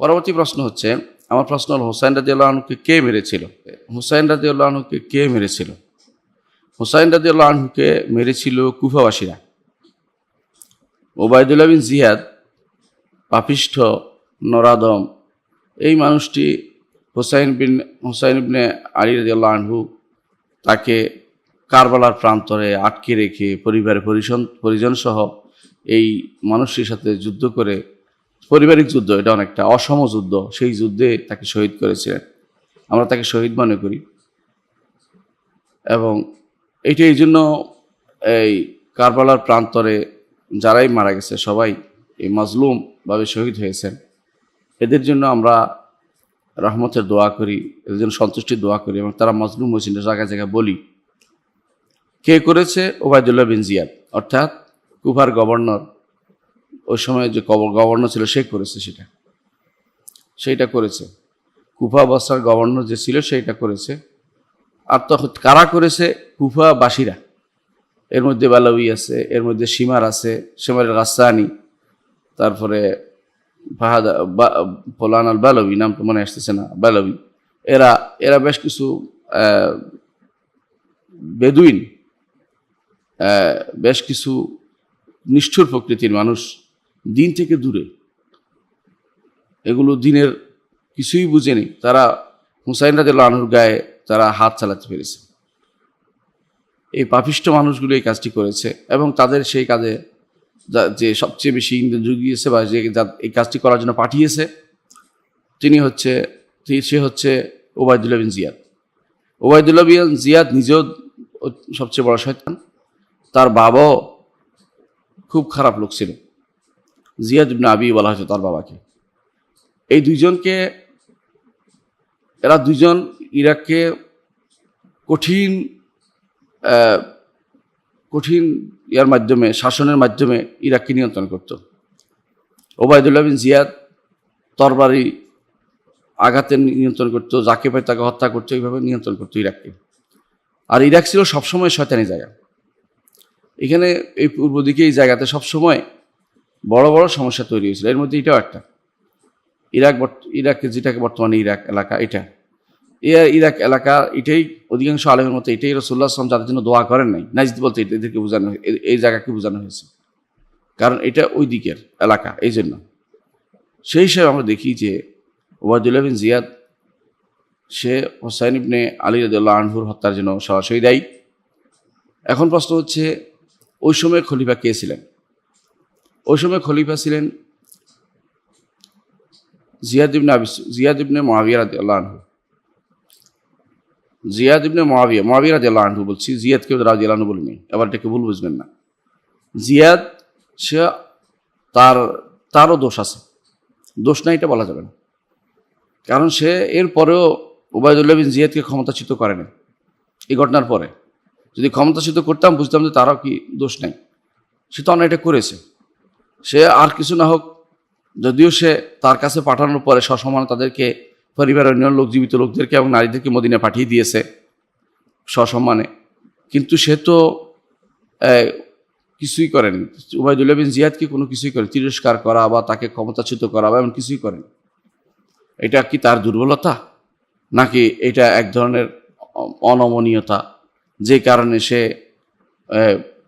পরবর্তী প্রশ্ন হচ্ছে, আমার প্রশ্ন হল, হুসাইন রাদিয়াল্লাহু আনহুকে কে মেরেছিল? হুসাইন রাদিয়াল্লাহু আনহুকে কে মেরেছিল? হুসাইন রাদিয়াল্লাহু আনহুকে মেরেছিল কুফাবাসীরা। ওবায়দুল্লাহ বিন জিয়াদ, পাপিষ্ঠ, নরাদম, এই মানুষটি হুসাইন ইবনে আলী রাদিয়াল্লাহু আনহু তাকে কারবালার প্রান্তরে আটকে রেখে পরিবারের পরিজন সহ এই মানুষটির সাথে যুদ্ধ করে, পারিবারিক যুদ্ধ, এটা অনেকটা অসম যুদ্ধ, সেই যুদ্ধে তাকে শহীদ করেছিলেন। আমরা তাকে শহীদ মনে করি এবং এইটা এই জন্য এই কারবালার প্রান্তরে যারাই মারা গেছে সবাই এই মাজলুমভাবে শহীদ হয়েছেন, এদের জন্য আমরা রহমতের দোয়া করি, এদের জন্য সন্তুষ্টির দোয়া করি এবং তারা মাজলুম হয়েছেন জায়গায় জায়গায় বলি। কে করেছে? ওবায়দুল্লাহ বিন জিয়াদ, অর্থাৎ কুফার গভর্নর, ওই সময় যে গভর্নর ছিল সে করেছে, সেইটা করেছে। কুফা বসরার গভর্নর যে ছিল সেইটা করেছে। আর তখন কারা করেছে? কুফাবাসীরা। এর মধ্যে বালাউই আছে, এর মধ্যে সীমার আছে, সীমার গাসানি, তারপরে ফোলান আল বালাউই, নাম তো মনে আসতেছে না, বালাউই, এরা বেশ কিছু বেদুইন, বেশ কিছু নিষ্ঠুর প্রকৃতির মানুষ, দিন থেকে দূরে, এগুলো দিনের কিছুই বুঝেনি, তারা হুসাইন রাদিয়াল্লাহু আনহুর গায়ে তারা হাত চালাতে পেরেছে। এই পাপিষ্ঠ মানুষগুলো এই কাজটি করেছে এবং তাদের সেই কাজে যে সবচেয়ে বেশি ইন্ধন জুগিয়েছে বা যে এই কাজটি করার জন্য পাঠিয়েছে সে হচ্ছে ওবায়দুল্লাহ বিন জিয়াদ। ওবায়দুল্লাহ বিন জিয়াদ নিজেও সবচেয়ে বড় শয়তান, তার বাবাও খুব খারাপ লোক ছিল, জিয়াদ ইবনে আবি বলা হয়েছে তার বাবাকে। এই এরা দুইজন ইরাককে কঠিন শাসনের মাধ্যমে ইরাককে নিয়ন্ত্রণ করত। ওবায়দুল্লাহ বিন জিয়াদ তরবারি আঘাতে নিয়ন্ত্রণ করত, যাকে পায় তাকে হত্যা করতো, এইভাবে নিয়ন্ত্রণ করতো ইরাককে। আর ইরাক ছিল সবসময় শয়তানি জায়গা। এখানে এই পূর্ব দিকে এই জায়গাতে সবসময় বড় বড় সমস্যা তৈরি হয়েছিল, এর মধ্যে এটাও একটা। ইরাককে যেটাকে বর্তমানে ইরাক এলাকা, ইরাক এলাকা, এটাই অধিকাংশ আলেমের মতো এটাই রাসূলুল্লাহ সাল্লাল্লাহু আলাইহি ওয়াসাল্লাম যাদের জন্য দোয়া করেন নাই, নাজদ বলতে এদেরকে বোঝানো, এই জায়গাকে বোঝানো হয়েছে, কারণ এটা ওই দিকের এলাকা। এই জন্য সেই হিসাবে আমরা দেখি যে ওবায়দুল্লাহ বিন জিয়াদ সে হুসাইন ইবনে আলী রাদিয়াল্লাহু আনহুর হত্যার জন্য সরাসরি দায়ী। এখন প্রশ্ন হচ্ছে, ওই সময় খলিফা কে ছিলেন? ওই সময় খলিফা ছিলেন জিয়াদ ইবনে মুআবিয়া রাদিয়াল্লাহু আনহু। জিয়াদ ইবনে মুআবিয়া রাদিয়াল্লাহু আনহু বলছি, জিয়াদকে রাদিয়াল্লাহু আনহু বলিনি, আবার এটাকে ভুল বুঝবেন না। জিয়াদ সে তারও দোষ আছে, দোষ নাই এটা বলা যাবে না, কারণ সে এর পরেও ওবায়দুল্লাহ বিন জিয়াদকে ক্ষমতাচ্যুত করেনি। এই ঘটনার পরে যদি ক্ষমতাচ্যুত করতাম বুঝতাম যে তারও কি দোষ নাই, সে তো অন্যায়টা করেছে। সে আর কিছু না হোক, যদিও সে তার কাছে পাঠানোর পরে সসম্মানে তাদেরকে, পরিবারের অন্য লোক, জীবিত লোকদেরকে এবং নারীদেরকে মদিনায় পাঠিয়ে দিয়েছে সসম্মানে, কিন্তু সে তো কিছুই করেনি। ওবায়দুল্লাহ বিন জিয়াদকে কোনো কিছুই করেনি, তিরস্কার করা বা তাকে ক্ষমতাচ্যুত করা বা এমন কিছুই করেনি। এটা কি তার দুর্বলতা, নাকি এটা এক ধরনের অনমনীয়তা, যে কারণে সে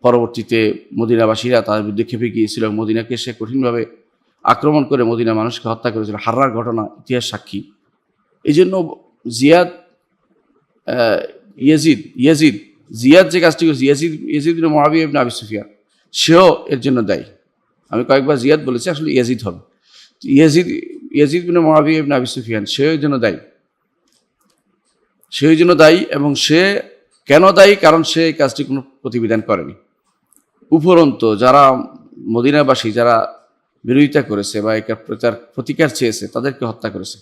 পরবর্তীতে মদিনাবাসীরা তার বিরুদ্ধে খেপে গিয়েছিল, মদিনাকে সে কঠিনভাবে আক্রমণ করে মদিনা মানুষকে হত্যা করেছিল, হাররার ঘটনা ইতিহাস সাক্ষী। এই জন্য জিয়াদ যে কাজটি করেছে, ইয়াজিদ ইবনে মুআবিয়া ইবনে আবি সুফিয়ান, সেও এর জন্য দায়ী। আমি কয়েকবার জিয়াদ বলেছি, আসলে ইয়াজিদ হবে। ইয়াজিদ ইবনে মুআবিয়া ইবনে আবি সুফিয়ান সেও এর জন্য দায়ী, এবং সে কেন দায়ী? কারণ সে এই কাজটি কোনো প্রতিবিধান করেনি। উপরন্তু যারা মদিনাবাসী, যারা বিরোধিতা করেছে বা তার প্রতিকার চেয়েছে, তাদেরকে হত্যা করেছে,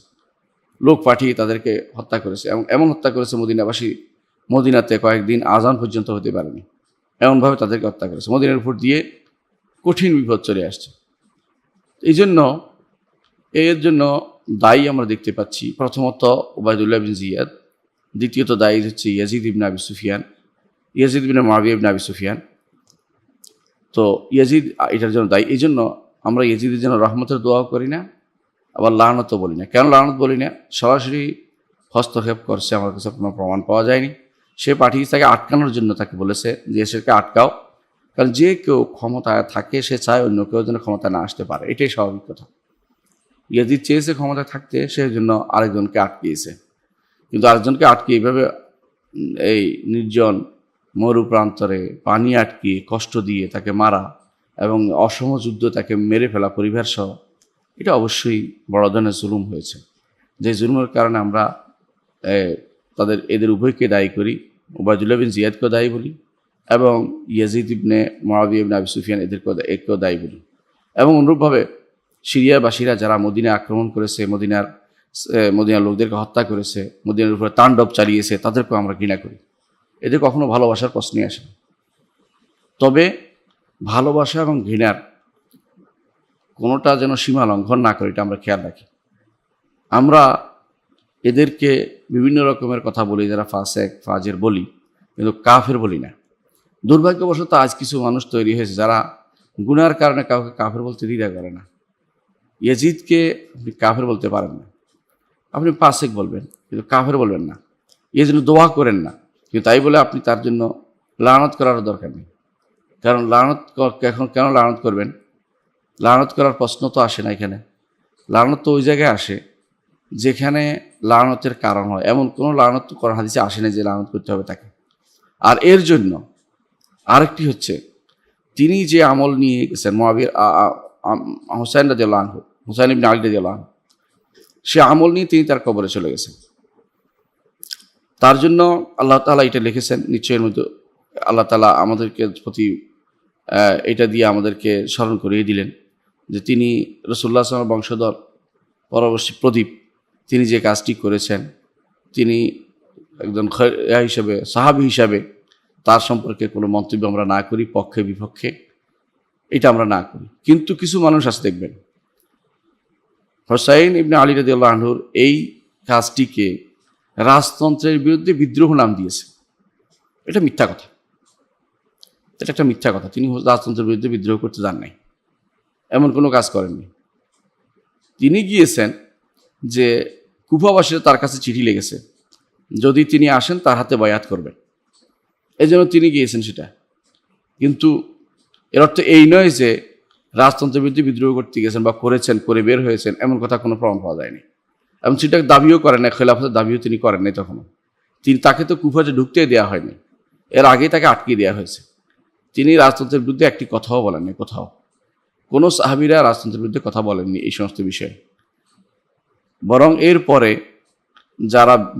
লোক পাঠিয়ে তাদেরকে হত্যা করেছে, এবং এমন হত্যা করেছে মদিনাবাসী মদিনাতে কয়েকদিন আজান পর্যন্ত হতে পারেনি, এমনভাবে তাদেরকে হত্যা করেছে। মদিনার উপর দিয়ে কঠিন বিপদ চলে আসছে। এর জন্য দায়ী আমরা দেখতে পাচ্ছি প্রথমত ওবায়দুল্লাহ বিন জিয়াদ, দ্বিতীয়ত দায়ী হচ্ছে ইয়াজিদ ইবনে মুআবিয়া ইবনে আবি সুফিয়ান। তো ইয়াজিদ এটার জন্য দায়ী। এই জন্য আমরা ইয়াজিদের জন্য রহমতের দোয়াও করি না, আবার লানত বলি না। কেন লানত বলি না? সরাসরি হস্তক্ষেপ করছে, আমার কাছে কোনো প্রমাণ পাওয়া যায়নি। সে পাঠিয়েছে তাকে আটকানোর জন্য, তাকে বলেছে যে সেকে আটকাও, কারণ যে কেউ ক্ষমতায় থাকে সে চায় অন্য কেউ যেন ক্ষমতায় না আসতে পারে, এটাই স্বাভাবিক কথা। ইয়াজিদ চেয়েছে ক্ষমতায় থাকতে, সেই জন্য আরেকজনকে আটকিয়েছে। কিন্তু আরেকজনকে আটকে এইভাবে এই নির্জন মরু প্রান্তরে পানি আটকিয়ে কষ্ট দিয়ে তাকে মারা এবং অসম যুদ্ধ তাকে মেরে ফেলা পরিবার সহ, এটা অবশ্যই বড় ধরনের জুলুম হয়েছে। যে জুলুমের কারণে আমরা এদের উভয়কে দায়ী করি, উবাইদুল্লাহ বিন জিয়াদকেও দায়ী বলি এবং ইয়াজিদ ইবনে মুআবিয়া ইবনে আবি সুফিয়ান একেও দায়ী বলি। এবং অনুরূপভাবে সিরিয়াবাসীরা যারা মদিনা আক্রমণ করেছে, মদিনার লোকদেরকে হত্যা করেছে, মদিনার উপরে তাণ্ডব চালিয়েছে, তাদেরকেও আমরা ঘৃণা করি। এদের কখনো ভালোবাসার প্রশ্নই আসে না। তবে ভালোবাসা এবং ঘৃণার কোনোটা যেন সীমা লঙ্ঘন না করে, এটা আমরা খেয়াল রাখি। আমরা এদেরকে বিভিন্ন রকমের কথা বলি, যারা ফাসেক ফাজের বলি, কিন্তু কাফের বলি না। দুর্ভাগ্যবশত আজ কিছু মানুষ তৈরি হয়েছে যারা গুনার কারণে কাউকে কাফের বলতে দ্বিধা করে না। ইয়াজিদকে আপনি কাফের বলতে পারেন না, আপনি ফাসেক বলবেন কিন্তু কাফের বলবেন না। এই জন্য দোয়া করেন না, কিন্তু তাই বলে আপনি তার জন্য লানত করার দরকার নেই। কারণ কেন লানত করবেন? লানত করার প্রশ্ন তো আসে না এখানে। লানত তো ওই জায়গায় আসে যেখানে লানতের কারণ হয়। এমন কোনো লানত তো কোরআন হাদিসে আসে না যে লানত করতে হবে তাকে। আর এর জন্য আরেকটি হচ্ছে, তিনি যে আমল নিয়ে গেছেন মুআবিয়া হুসাইন রাদিয়াল্লাহু আনহু, হুসাইন ইবনে আলী রাদিয়াল্লাহু আনহু, সে আমল নিয়ে তিনি তার কবরে চলে গেছেন। তার জন্য আল্লাহ তাআলা এটা লিখেছেন, নিশ্চয়ের মধ্যে আল্লাহ তাআলা আমাদেরকে প্রতি এটা দিয়ে আমাদেরকে স্মরণ করিয়ে দিলেন যে তিনি রাসূলুল্লাহ সাল্লাল্লাহু আলাইহি ওয়াসাল্লামের বংশধর, পরবর্তী প্রদীপ। তিনি যে কাজটি করেছেন, তিনি একজন হিসাবে, সাহাবী হিসাবে তার সম্পর্কে কোনো মন্তব্য আমরা না করি, পক্ষে বিপক্ষে, এটা আমরা না করি। কিন্তু কিছু মানুষ আছে দেখবেন, হুসাইন ইবনে আলী রাদিয়াল্লাহু আনহুর এই কাজটিকে রাজতন্ত্রের বিরুদ্ধে বিদ্রোহ নাম দিয়েছে। এটা মিথ্যা কথা, এটা একটা মিথ্যা কথা। তিনি রাজতন্ত্রের বিরুদ্ধে বিদ্রোহ করতে যান নাই, এমন কোনো কাজ করেননি। তিনি গিয়েছেন যে কুফাবাসীরা তার কাছে চিঠি লেগেছে, যদি তিনি আসেন তার হাতে বায়াত করবেন, এই জন্য তিনি গিয়েছেন সেটা। কিন্তু এর অর্থ এই নয় যে রাজতন্ত্রের বিরুদ্ধে বিদ্রোহ করতে গেছেন বা করেছেন, করে বের হয়েছেন, এমন কথা কোনো প্রমাণ পাওয়া যায়নি। এবং সেটা দাবিও করেন না, খেলাফতের দাবিও তিনি করেন নাই তখনও। তাকে তো কুফাতে ঢুকতে দেওয়া হয়নি, এর আগেই তাকে আটকে দেওয়া হয়েছে। তিনি রাজতন্ত্রের বিরুদ্ধে একটি কথাও বলেননি, কোথাও কোনো সাহাবীরা রাজতন্ত্রের বিরুদ্ধে কথা বলেননি এই সমস্ত বিষয়ে। বরং এরপরে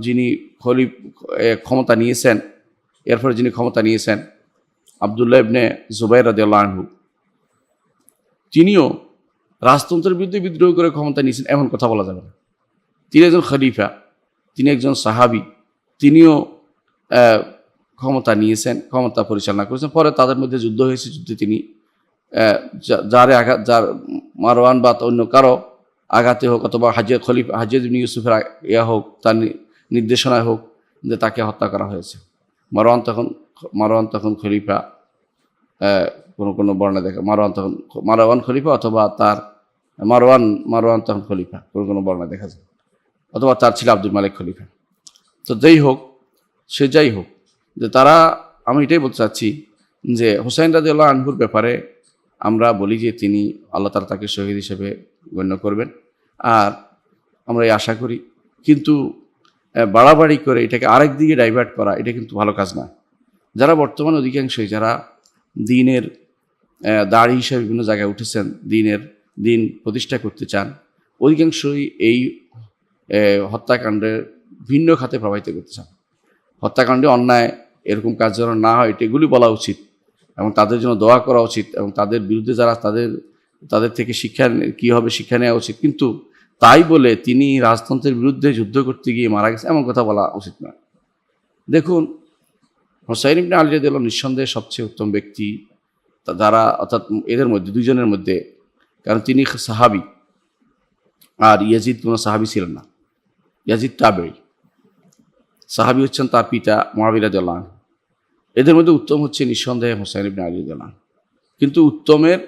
যিনি ক্ষমতা নিয়েছেন, এরপরে যিনি ক্ষমতা নিয়েছেন আব্দুল্লাহ ইবনে জুবাইর রাদিয়াল্লাহু আনহু, তিনিও রাজতন্ত্রের বিরুদ্ধে বিদ্রোহ করে ক্ষমতা নিয়েছেন এমন কথা বলা যাবে না। তিনি একজন খলিফা, তিনি একজন সাহাবী, তিনিও ক্ষমতা নিয়েছেন, ক্ষমতা পরিচালনা করেছেন। পরে তাদের মধ্যে যুদ্ধ হয়েছে, যুদ্ধে তিনি যার মারওয়ান বা অন্য কারো আঘাতে হোক, অথবা হাজ্জাজ ইবনে ইউসুফের হোক, তার নির্দেশনায় হোক, যে তাকে হত্যা করা হয়েছে। মারওয়ান তখন খলিফা, কোনো বর্ণনা দেখা মারওয়ান খলিফা, অথবা তার মারওয়ান তখন খলিফা, কোনো বর্ণনা দেখা যায়, অথবা তার ছিল আব্দুল মালিক খলিফা। তো যাই হোক যে আমি এটাই বলতে চাচ্ছি যে হুসাইন রাদিয়াল্লাহু আনহুর ব্যাপারে আমরা বলি যে তিনি, আল্লাহ তাআলা তাকে শহীদ হিসেবে গণ্য করবেন, আর আমরা এই আশা করি। কিন্তু বাড়াবাড়ি করে এটাকে আরেক দিকে ডাইভার্ট করা, এটা কিন্তু ভালো কাজ না। যারা বর্তমানে অধিকাংশই যারা দ্বীনের দাড়ি হিসেবে বিভিন্ন জায়গায় উঠেছেন, দিন প্রতিষ্ঠা করতে চান, অধিকাংশই এই হত্যাকাণ্ডের ভিন্ন খাতে প্রবাহিত করতে চান। হত্যাকাণ্ডে অন্যায়, এরকম কাজ যেন না হয় এগুলি বলা উচিত, এবং তাদের জন্য দোয়া করা উচিত, এবং তাদের বিরুদ্ধে যারা তাদের থেকে কীভাবে শিক্ষা নেওয়া উচিত। কিন্তু তাই বলে তিনি রাজতন্ত্রের বিরুদ্ধে যুদ্ধ করতে গিয়ে মারা গেছে এমন কথা বলা উচিত নয়। দেখুন, হুসাইন ইবনে আলী রাদিয়াল্লাহু নিঃসন্দেহে সবচেয়ে উত্তম ব্যক্তি যারা, অর্থাৎ এদের মধ্যে দুইজনের মধ্যে, কারণ তিনি সাহাবী আর ইয়াজিদ কোনো সাহাবী ছিলেন না। ইয়াজিদ তাবেঈ, সাহাবী হচ্ছেন তার পিতা মুআবিয়া রাদিয়াল্লাহু আনহু। এদের মধ্যে উত্তম হচ্ছে নিঃসন্দেহে হুসাইন ইবনে আলী রাদিয়াল্লাহু আনহু। কিন্তু উত্তমের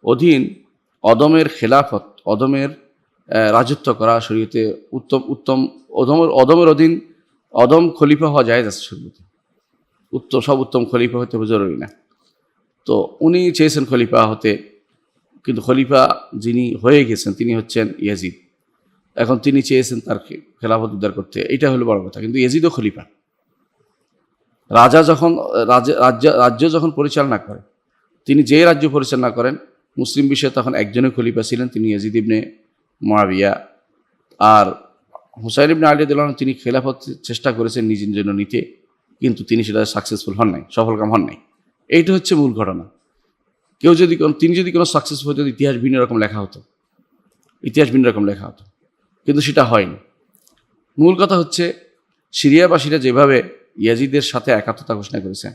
অধীন অদমের খেলাফত, অদমের রাজত্ব করা শরীয়তে উত্তম উত্তম অদম খলিফা হওয়া যায় আছে শরীয়তে। সব উত্তম খলিফা হতে হবে জরুরি না। তো উনি চেয়েছেন খলিফা হতে, কিন্তু খলিফা যিনি হয়ে গেছেন তিনি হচ্ছেন ইয়াজিদ। এখন তিনি চেয়েছেন তার খেলাফত উদ্ধার করতে, এটা হলো বড় কথা। কিন্তু ইয়াজিদও খলিফা। রাজা যখন রাজ্য যখন পরিচালনা করে, তিনি যে রাজ্য পরিচালনা করেন মুসলিম বিষয়ে তখন একজনই খলিফা ছিলেন, তিনি ইয়াজিদ ইবনে মুআবিয়া। আর হুসাইন ইবনে আলী রাদিয়াল্লাহু আনহু তিনি খেলাফত চেষ্টা করেছেন নিজের জন্য নিতে, কিন্তু তিনি সেটা সাকসেসফুল হন নাই, সফলকাম হন নাই। এইটা হচ্ছে মূল ঘটনা। তিনি যদি কোনো সাকসেসফুল হতো, ইতিহাস ভিন্ন রকম লেখা হতো, কিন্তু সেটা হয়নি। মূল কথা হচ্ছে সিরিয়াবাসীরা যেভাবে ইয়াজিদের সাথে একাত্মতা ঘোষণা করেছে,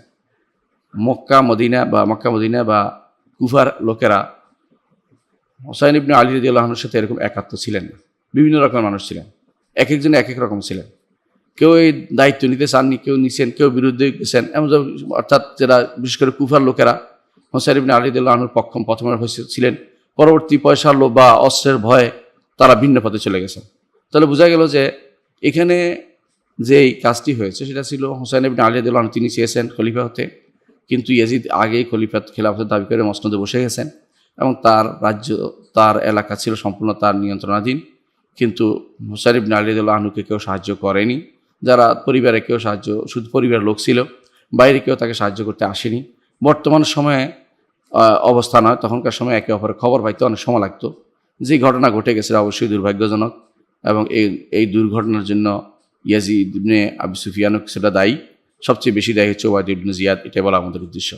মক্কা মদিনা বা কুফার লোকেরা হুসাইন ইবনে আলী রাদিয়াল্লাহু আনহুর সাথে এরকম একাত্ম ছিলেন না। বিভিন্ন রকমের মানুষ ছিলেন, এক একজন এক এক রকম ছিলেন। কেউ এই দায়িত্ব নিতে চাননি, কেউ নিছেন, কেউ বিরুদ্ধে গেছেন। এমন অর্থাৎ যারা বিশেষ করে কুফার লোকেরা হুসাইন ইবনে আলী রাদিয়াল্লাহু আনহুর প্রথমে ছিলেন, পরবর্তী পয়সার লোভ বা অস্ত্রের ভয়ে তারা ভিন্ন পথে চলে গেছেন। তাহলে বোঝা গেল যে এখানে যে কাজটি হয়েছে সেটা ছিল হুসাইন ইবনে আলী রাদিয়াল্লাহু আনহু তিনি চেয়েছেন খলিফা হতে, কিন্তু ইয়াজিদ আগেই খেলাফতের দাবি করে মসনদে বসে গেছেন এবং তার রাজ্য, তার এলাকা ছিল সম্পূর্ণ তার নিয়ন্ত্রণাধীন। কিন্তু হুসাইন ইবনে আলী রাদিয়াল্লাহু আনহুকে কেউ সাহায্য করেনি। যারা পরিবারে কেউ শুধু পরিবারের লোক ছিল, বাইরে কেউ তাকে সাহায্য করতে আসেনি। বর্তমান সময়ে অবস্থা নয়, তখনকার সময় একে অপরের খবর পাইতে অনেক সময় লাগতো। যে ঘটনা ঘটে গেছে অবশ্যই দুর্ভাগ্যজনক, এবং এই দুর্ঘটনার জন্য ইয়াজিদ ইবনে আবু সুফিয়ানও কিছুটা দায়ী। সবচেয়ে বেশি দায়ী হচ্ছে ওবায়দা ইবনে জিয়াদ, এটাই বলা আমাদের উদ্দেশ্য।